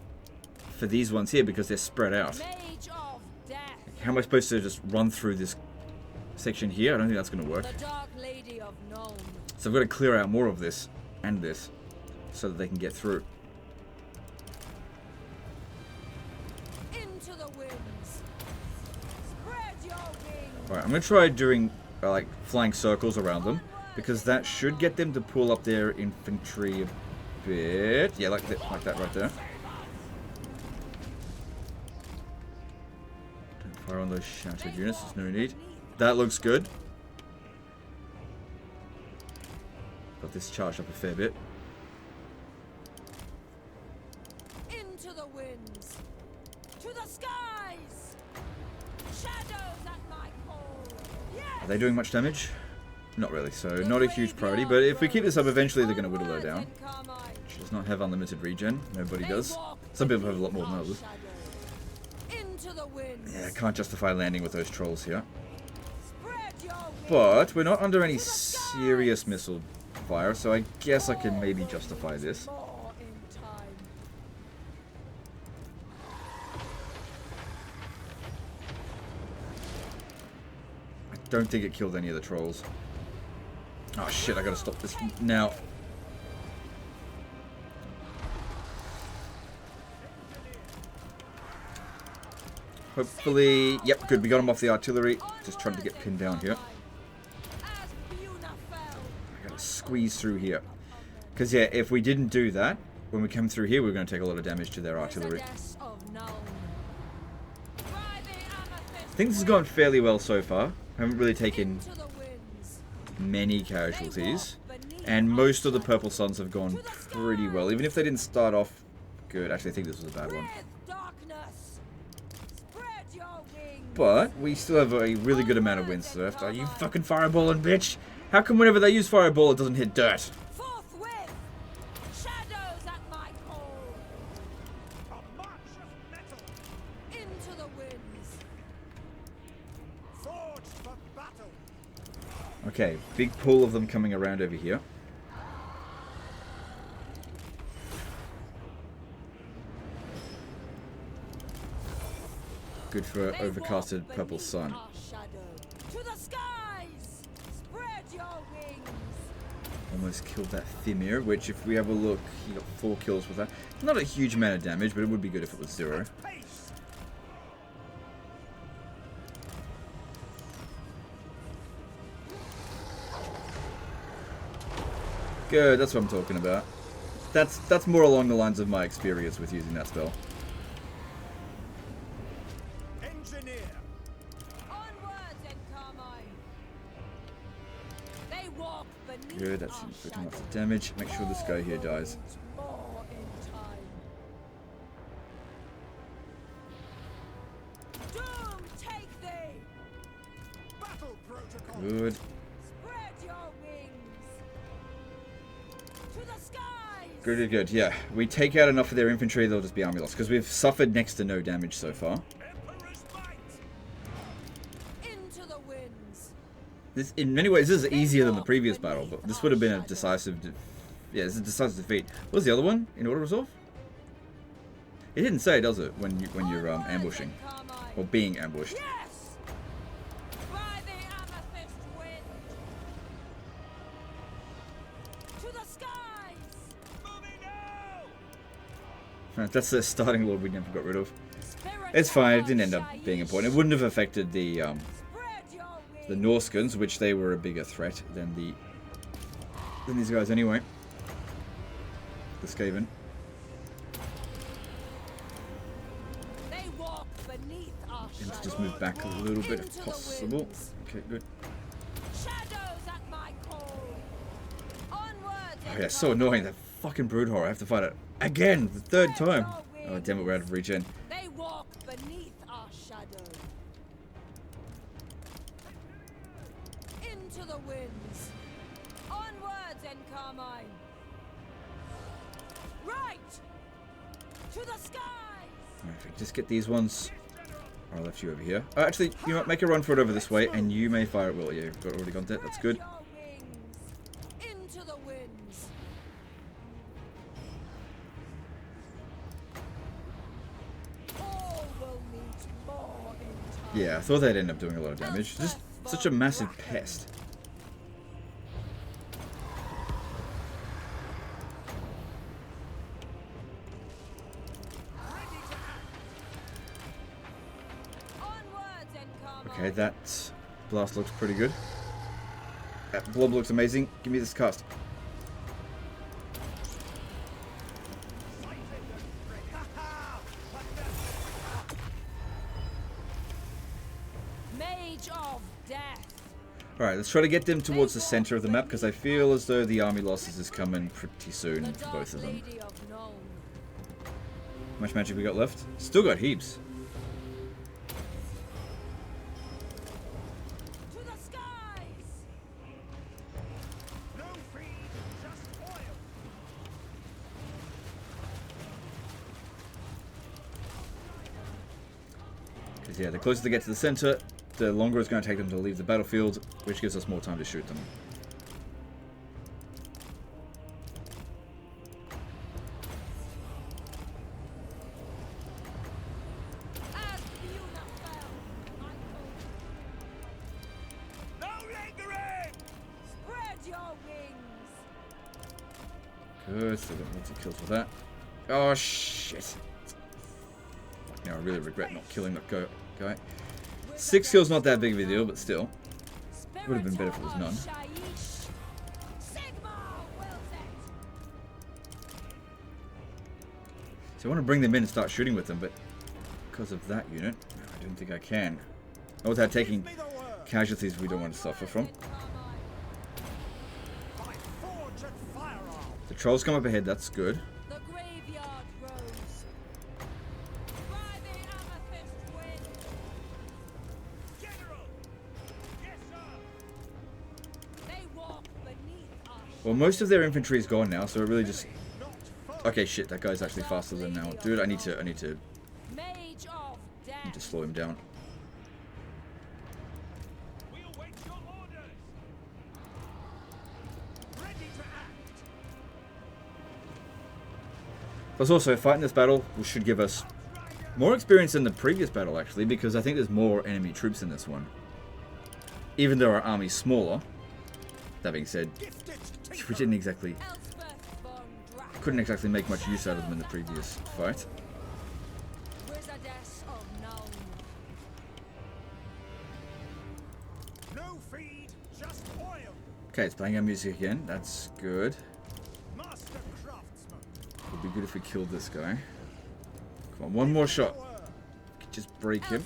for these ones here because they're spread out. How am I supposed to just run through this section here? I don't think that's going to work. So I've got to clear out more of this and this so that they can get through. Alright, I'm going to try doing like flying circles around them, because that should get them to pull up their infantry a bit. Yeah, like that right there. Don't fire on those shattered units, there's no need. That looks good. Got this charged up a fair bit. Into the winds, to the skies, shadows at my call. Yes! Are they doing much damage? Not really, so not a huge priority, but if we keep this up, eventually they're going to whittle her down. She does not have unlimited regen. Nobody does. Some people have a lot more than others. Yeah, I can't justify landing with those trolls here. But we're not under any serious missile fire, so I guess I can maybe justify this. I don't think it killed any of the trolls. Oh shit, I gotta stop this now. Hopefully, yep, good, we got him off the artillery. Just trying to get pinned down here. I gotta squeeze through here. Because yeah, if we didn't do that, when we come through here, we're gonna take a lot of damage to their artillery. I think this has gone fairly well so far. I haven't really taken many casualties, and most of the purple suns have gone pretty well, even if they didn't start off good. Actually, I think this was a bad one, but we still have a really good amount of wins left. Are you fucking fireballing, bitch? How come whenever they use fireball it doesn't hit dirt? Okay, big pool of them coming around over here. Good for They overcasted walk purple beneath sun. our shadow. To the skies! Spread your wings! Almost killed that Thimir, which if we have a look, he got 4 kills with that. Not a huge amount of damage, but it would be good if it was 0. Pace! Good, that's what I'm talking about. That's more along the lines of my experience with using that spell. Engineer! Onwards and Carmine! They walk beneath Good, that's our inflicting lots of shadow. damage. Make sure this guy here dies. More in time. Doom take thee! Battle protocol! Good. Spread your wings! To the skies! Good, good, good. Yeah, we take out enough of their infantry, they'll just be army lost. Because we've suffered next to no damage so far. Emperor's might! Into the winds! This, in many ways, this is easier than the previous battle, but this would have been a decisive... yeah, it's a decisive defeat. What was the other one in Order Resolve? It didn't say, does it, when you're Onwards ambushing and Carmine. or being ambushed? Yes! By the amethyst wind! To the skies! Moving now! That's the starting lord we never got rid of. Spirit It's fine. It of didn't end up being important. It wouldn't have affected the Spread your wings! Norskans, which they were a bigger threat than these guys anyway. The Skaven. They walk beneath our And let's shadow. just move back a little bit if Into the possible. winds. Okay, good. Shadows at my call. Onwards Oh and yeah, so Carmine. annoying. That fucking brood horror. I have to fight it again, the 3rd time. Oh damn it, we're out of regen. They walk beneath our shadow. Into the winds. Onwards and Carmine. Right. To the skies. Alright, if we just get these ones. I left you over here. Actually, you know what? Make a run for it over this way, and you may fire at will. Yeah, you've already got that. That's good. Spread your wings. Into the winds. All will meet more in time. Yeah, I thought they'd end up doing a lot of damage. Just such a massive pest. Onwards and Carmine. Okay, that blast looks pretty good. That blob looks amazing. Give me this cast. Mage of death. Alright, let's try to get them towards the center of the map, because I feel as though the army losses is coming pretty soon The for Dark both of them. Lady of Nome. How much magic we got left? Still got heaps. To the skies. No feed, just oil! Because yeah, the closer they get to the center, the longer it's going to take them to leave the battlefield, which gives us more time to shoot them. As Fiona fell, I called. No lingering! Spread your wings. Good, still got lots of kills with that. Oh shit. Now I really regret not killing that guy. 6 kills not that big of a deal, but still. Would have been better if it was none. So I want to bring them in and start shooting with them, but because of that unit, I don't think I can. Not without taking Give me the word! casualties we don't want to suffer from. By forge and firearm! The trolls come up ahead, that's good. The graveyard rose. By the amethyst wind. General! Yes, sir! They walk beneath our Well, most of their infantry is gone now, so it really just... Not foe! Okay, shit, that guy's actually faster than now. Dude, I need to Mage of death. slow him down. We await your orders! Plus also, fighting this battle should give us more experience than the previous battle, actually, because I think there's more enemy troops in this one. Even though our army's smaller. That being said, we didn't exactly... couldn't exactly make much use out of them in the previous fight. No feed, just oil. Okay, it's playing our music again. That's good. Master craftsman. Would be good if we killed this guy. Come on, one more shot. Could just break him.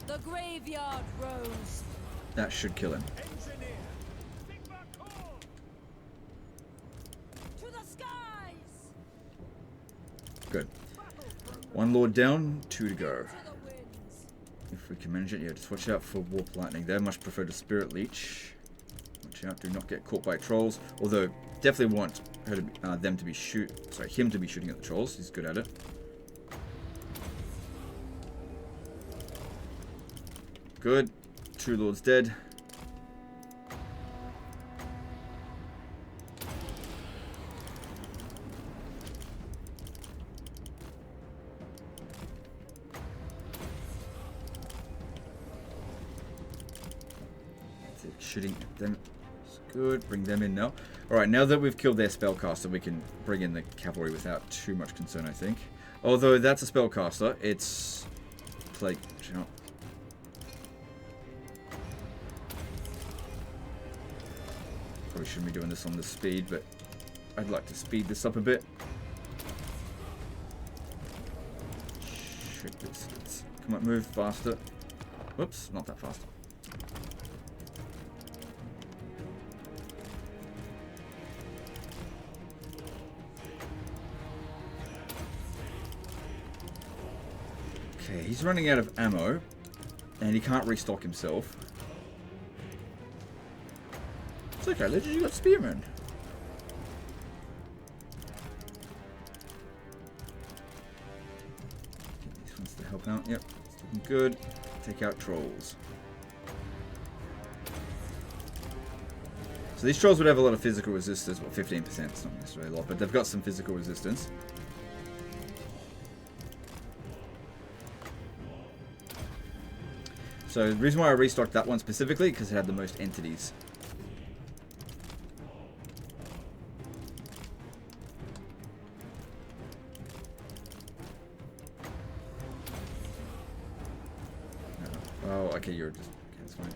The graveyard rose. That should kill him. Engineer. Sigma call. To the skies. Good. One lord down, 2 to go. To the winds. If we can manage it, yeah, just watch out for warp lightning there. Much prefer to spirit leech. Watch out, do not get caught by trolls. Although, definitely want her to, him to be shooting at the trolls. He's good at it. Good. 2 lords dead. Shooting at them. It's good. Bring them in now. Alright, now that we've killed their spellcaster, we can bring in the cavalry without too much concern, I think. Although that's a spellcaster, it's plague. You know. Probably shouldn't be doing this on the speed, but I'd like to speed this up a bit. Shoot this. Come on, move faster. Whoops, not that fast. Okay, he's running out of ammo, and he can't restock himself. It's okay, Legend, you got spearmen. These ones to help out. Yep, it's looking good. Take out trolls. So these trolls would have a lot of physical resistance. Well, 15%, it's not necessarily a lot, but they've got some physical resistance. So the reason why I restocked that one specifically, because it had the most entities. Oh, okay, you're just... Okay, that's fine.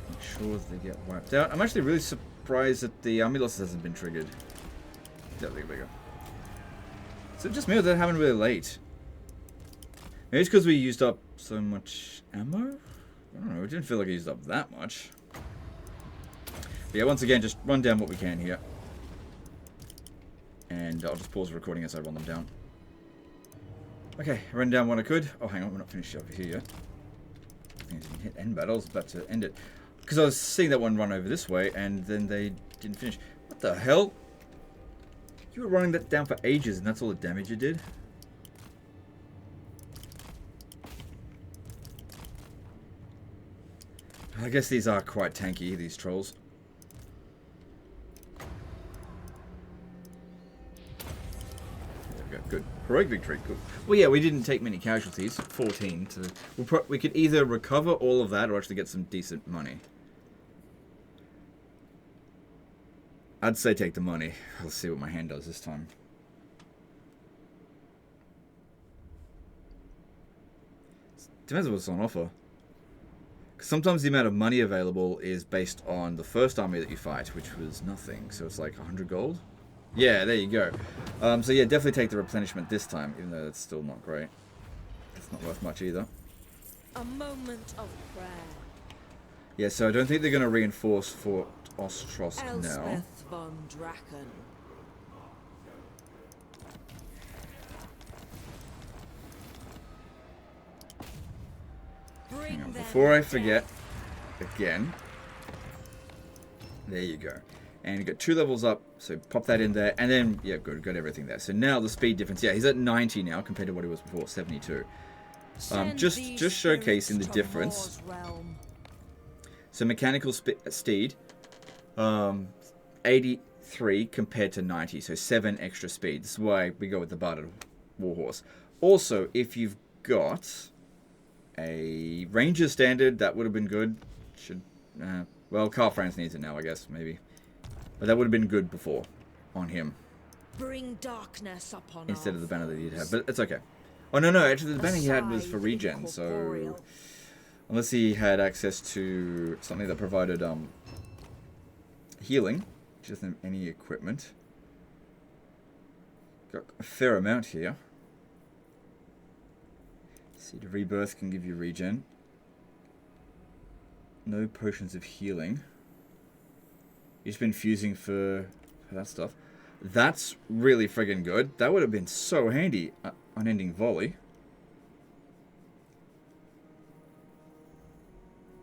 Make sure they get wiped out. I'm actually really surprised that the army loss hasn't been triggered. Yeah, there we go. So just me, or that happened really late. Maybe it's because we used up so much ammo? I don't know, it didn't feel like I used up that much. But yeah, once again, just run down what we can here. And I'll just pause the recording as I run them down. Okay, I ran down what I could. Oh, hang on, we're not finished over here yet. I think I didn't hit end battle, I was about to end it. Because I was seeing that one run over this way, and then they didn't finish. What the hell? You were running that down for ages, and that's all the damage you did? I guess these are quite tanky, these trolls. There we go, good. Heroic victory, good. Well, yeah, we didn't take many casualties, 14. So we could either recover all of that or actually get some decent money. I'd say take the money. Let's see what my hand does this time. Depends on what's on offer. Sometimes the amount of money available is based on the first army that you fight, which was nothing. So it's like 100 gold. Yeah, there you go. So yeah, definitely take the replenishment this time, even though that's still not great. It's not worth much either. A moment of prayer. Yeah, so I don't think they're going to reinforce Fort Ostrosk now. Elspeth von Draken. Hang on, before I forget, again, there you go. And you got 2 levels up, so pop that in there, and then, yeah, good, got everything there. So now the speed difference, yeah, he's at 90 now compared to what he was before, 72. Just showcasing the difference. So mechanical steed, 83 compared to 90, so 7 extra speed. This is why we go with the Barded Warhorse. Also, if you've got a Ranger standard, that would have been good. Well, Carl Franz needs it now, I guess, maybe. But that would have been good before on him. Bring darkness upon Instead of the banner that he'd foes. had. But it's okay. Oh, no, actually the banner he had was for regen, so... Unless he had access to something that provided healing, which isn't any equipment. Got a fair amount here. Seed of Rebirth can give you regen. No potions of healing. He's been fusing for that stuff. That's really friggin' good. That would have been so handy. Unending volley.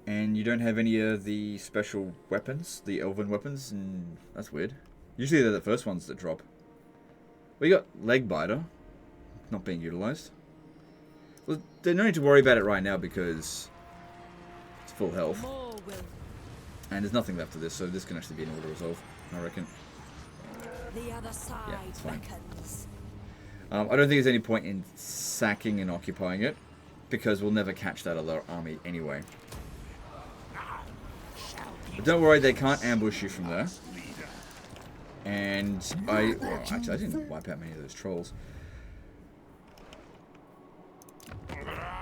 And you don't have any of the special weapons, the elven weapons, and that's weird. Usually they're the first ones that drop. We got Leg Biter, not being utilized. Well, there's no need to worry about it right now because it's full health. And there's nothing left of this, so this can actually be an auto resolve, I reckon. The other side Yeah, it's fine. beckons. I don't think there's any point in sacking and occupying it, because we'll never catch that other army anyway. But don't worry, they can't ambush you from there. And well, actually, I didn't wipe out many of those trolls.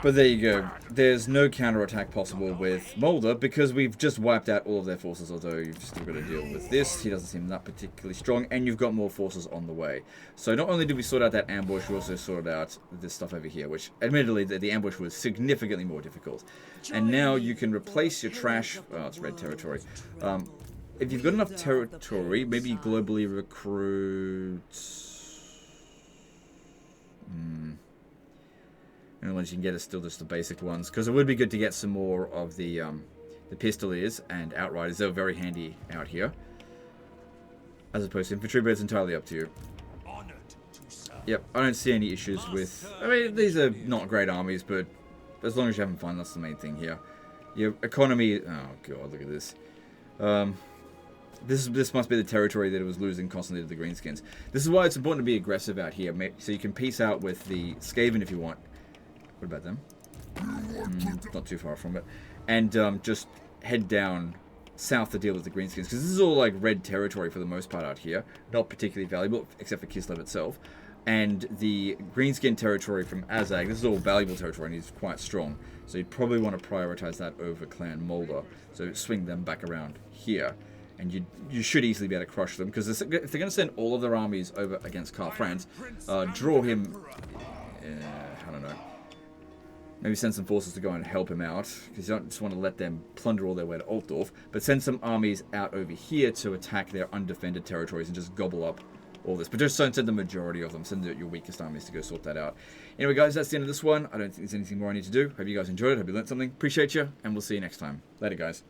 But there you go. There's no counterattack possible with Mulder because we've just wiped out all of their forces, although you've still got to deal with this. He doesn't seem that particularly strong, and you've got more forces on the way. So not only did we sort out that ambush, we also sorted out this stuff over here, which admittedly the ambush was significantly more difficult. And now you can replace your trash... Oh, it's red territory. If you've got enough territory, maybe globally recruit... And the ones you can get are still just the basic ones, because it would be good to get some more of the Pistoliers and Outriders. They're very handy out here. As opposed to infantry, but it's entirely up to you. Yep, I don't see any issues with... I mean, these are not great armies, but as long as you're having fun, that's the main thing here. Your economy... Oh, God, look at this. This must be the territory that it was losing constantly to the Greenskins. This is why it's important to be aggressive out here, so you can peace out with the Skaven if you want. What about them? Not too far from it. And just head down south to deal with the Greenskins. Because this is all like red territory for the most part out here. Not particularly valuable, except for Kislev itself. And the Greenskin territory from Azag, this is all valuable territory and he's quite strong. So you'd probably want to prioritize that over Clan Mulder. So swing them back around here. And you should easily be able to crush them. Because if they're going to send all of their armies over against Karl Franz, draw him... I don't know. Maybe send some forces to go and help him out, because you don't just want to let them plunder all their way to Altdorf, but send some armies out over here to attack their undefended territories and just gobble up all this. But just don't send the majority of them. Send your weakest armies to go sort that out. Anyway, guys, that's the end of this one. I don't think there's anything more I need to do. Hope you guys enjoyed it. Hope you learned something. Appreciate you, and we'll see you next time. Later, guys.